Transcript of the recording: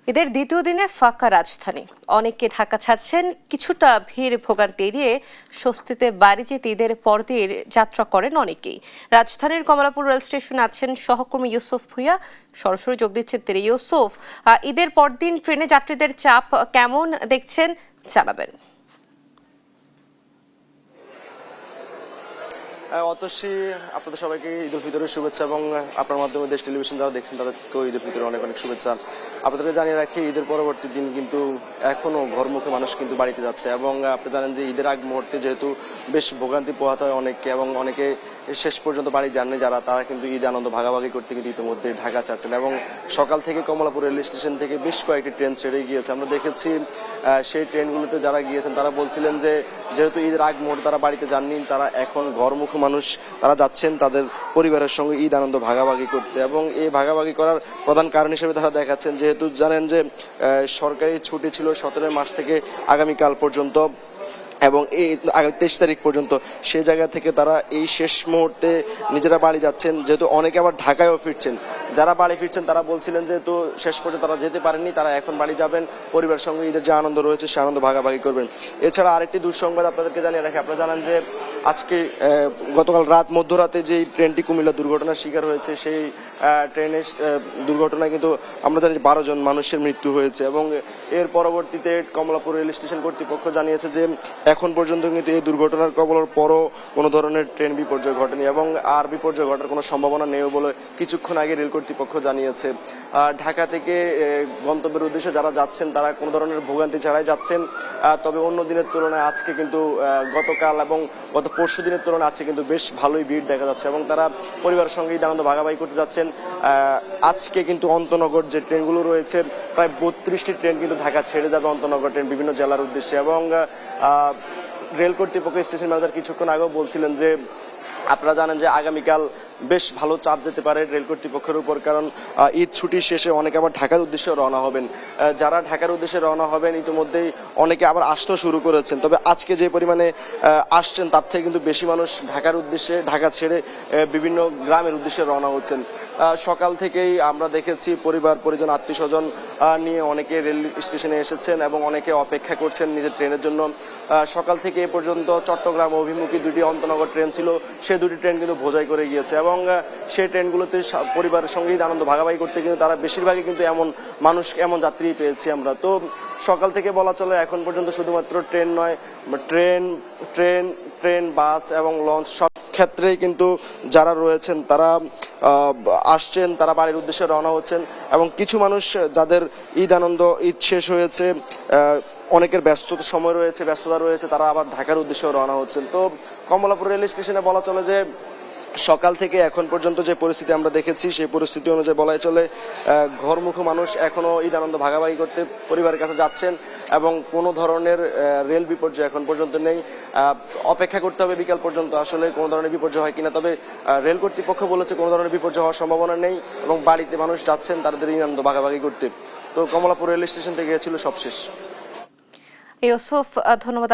ঈদের দ্বিতীয় দিনে ফাঁকা রাজধানী, অনেকে ঢাকা ছাড়ছেন। কিছুটা ভিড় ভোগান্তি এড়িয়ে স্বস্তিতে বাড়ি যেতে ঈদের পরদিন যাত্রা করেন অনেকেই। রাজধানীর কমলাপুর রেল স্টেশনে আছেন সহকর্মী ইউসুফ ভুঁইয়া, সরাসরি যোগ দিচ্ছেন তিনি। ইউসুফ, ঈদের পরদিন ট্রেনে যাত্রীদের চাপ কেমন দেখছেন, জানাবেন। অতসী, আপনাদের সবাইকে ঈদ উল ফিতরের শুভেচ্ছা এবং আপনার মাধ্যমে দেশ টেলিভিশন যারা দেখছেন তাদেরকেও ঈদ উল ফিতরের অনেক অনেক শুভেচ্ছা। আপনাদেরকে জানিয়ে রাখি, ঈদের পরবর্তী দিন কিন্তু এখনো ঘরমুখী মানুষ কিন্তু বাড়িতে যাচ্ছে এবং আপনি জানেন যে ঈদের আগ মুহূর্তে যেহেতু বেশ ভোগান্তি পোহাতে হয় অনেককে এবং অনেকে শেষ পর্যন্ত বাড়ি যাননি যারা, তারা কিন্তু ঈদ আনন্দ ভাগাভাগি করতে কিন্তু ইতিমধ্যে ঢাকা ছাড়ছেন এবং সকাল থেকে কমলাপুর রেল স্টেশন থেকে বেশ কয়েকটি ট্রেন ছেড়ে গিয়েছে। আমরা দেখেছি সেই ট্রেনগুলোতে যারা গিয়েছেন তারা বলছিলেন যে যেহেতু ঈদের আগ মুহূর্তে তারা বাড়িতে যাননি, তারা এখন ঘরমুখী মানুষ তারা যাচ্ছেন তাদের পরিবারের সঙ্গে ঈদ আনন্দ ভাগাভাগি করতে এবং এই ভাগাভাগি করার প্রধান কারণ হিসেবে তারা দেখাচ্ছেন যেহেতু জানেন যে সরকারি ছুটি ছিল 17 মার্চ থেকে আগামীকাল পর্যন্ত এবং এই 23 তারিখ পর্যন্ত, সেই জায়গা থেকে তারা এই শেষ মুহূর্তে নিজেরা বাড়ি যাচ্ছেন। যেহেতু অনেকে আবার ঢাকায়ও ফিরছেন, যারা বাড়ি ফিরছেন তারা বলছিলেন যেহেতু শেষ পর্যন্ত তারা যেতে পারেননি, তারা এখন বাড়ি যাবেন, পরিবারের সঙ্গে ঈদের যে আনন্দ রয়েছে সে আনন্দ ভাগাভাগি করবেন। এছাড়া আরেকটি দুঃসংবাদ আপনাদেরকে জানিয়ে রাখি, আপনারা জানেন যে আজকে গতকাল মধ্যরাতে যে ট্রেনটি কুমিল্লা দুর্ঘটনার শিকার হয়েছে, সেই ট্রেনের দুর্ঘটনায় কিন্তু আমরা জানি 12 জন মানুষের মৃত্যু হয়েছে এবং এর পরবর্তীতে কমলাপুর রেল স্টেশন কর্তৃপক্ষ জানিয়েছে যে এখন পর্যন্ত কিন্তু এই দুর্ঘটনার কবলের পরও কোনো ধরনের ট্রেন বিপর্যয় ঘটেনি এবং আর বিপর্যয় ঘটার কোনো সম্ভাবনা নেই বলে কিছুক্ষণ আগে রেল কর্তৃপক্ষ জানিয়েছে। ঢাকা থেকে গন্তব্যের উদ্দেশ্যে যারা যাচ্ছেন তারা কোনো ধরনের ভোগান্তি ছাড়াই যাচ্ছেন। তবে অন্য দিনের তুলনায় আজকে কিন্তু গতকাল এবং গত পরশু দিনের তুলনায় আজকে কিন্তু বেশ ভালোই ভিড় দেখা যাচ্ছে এবং তারা পরিবারের সঙ্গে ঈদ আনন্দ ভাগাভাগি করতে যাচ্ছেন। আজকে কিন্তু অন্তনগর যে ট্রেনগুলো রয়েছে প্রায় 32টি ট্রেন কিন্তু ঢাকা ছেড়ে যাবে, অন্তনগর ট্রেন বিভিন্ন জেলার উদ্দেশ্যে এবং রেল কর্তৃপক্ষ স্টেশন ম্যানেজার কিছুক্ষণ আগেও বলছিলেন যে আপনারা জানেন যে আগামীকাল বেশ ভালো চাপ যেতে পারে রেল কর্তৃপক্ষের উপর, কারণ ঈদ ছুটির শেষে অনেকে আবার ঢাকার উদ্দেশ্যে রওনা হবেন। যারা ঢাকার উদ্দেশ্যে রওনা হবেন ইতিমধ্যেই অনেকে আবার আসতেও শুরু করেছেন, তবে আজকে যে পরিমাণে আসছেন তার থেকে কিন্তু বেশি মানুষ ঢাকার উদ্দেশ্যে, ঢাকা ছেড়ে বিভিন্ন গ্রামের উদ্দেশ্যে রওনা হচ্ছেন। সকাল থেকেই আমরা দেখেছি পরিবার পরিজন আত্মীয় স্বজন নিয়ে অনেকে রেল স্টেশনে এসেছেন এবং অনেকে অপেক্ষা করছেন নিজের ট্রেনের জন্য। সকাল থেকে এ পর্যন্ত চট্টগ্রাম অভিমুখী 2টি অন্তনগর ট্রেন ছিল, সেই 2টি ট্রেন কিন্তু বোঝাই করে গিয়েছে এবং সেই ট্রেনগুলোতে পরিবারের সঙ্গে আনন্দ ভাগাভাগি করতে কিন্তু তারা বেশিরভাগই কিন্তু এমন যাত্রী পেয়েছি আমরা। তো সকাল থেকে বলা চলে এখন পর্যন্ত শুধুমাত্র ট্রেন নয়, ট্রেন বাস এবং লঞ্চ সব ক্ষেত্রেই কিন্তু যারা রয়েছেন তারা আসছেন, তারা বাড়ির উদ্দেশ্যে রওনা হচ্ছেন এবং কিছু মানুষ যাদের ঈদ শেষ হয়েছে, অনেকের ব্যস্ততা রয়েছে, তারা আবার ঢাকার উদ্দেশ্যে রওনা হচ্ছেন। তো কমলাপুর রেল স্টেশনে বলা চলে যে সকাল থেকে এখন পর্যন্ত যে পরিস্থিতি আমরা দেখেছি সেই পরিস্থিতি অনুযায়ী বলাই চলে ঘরমুখী মানুষ এখনো ঈদ আনন্দ ভাগাভাগি করতে পরিবারের কাছে যাচ্ছেন এবং কোনো ধরনের রেল বিপর্যয় এখন পর্যন্ত নেই। অপেক্ষা করতে হবে বিকাল পর্যন্ত আসলে কোনো ধরনের বিপর্যয় হয় কিনা, তবে রেল কর্তৃপক্ষ বলেছে কোনো ধরনের বিপর্যয় হওয়ার সম্ভাবনা নেই এবং বাড়িতে মানুষ যাচ্ছেন তাদের ঈদ আনন্দ ভাগাভাগি করতে। তো কমলাপুর রেল স্টেশন থেকে ছিল সবশেষ। ইউসুফ, ধন্যবাদ।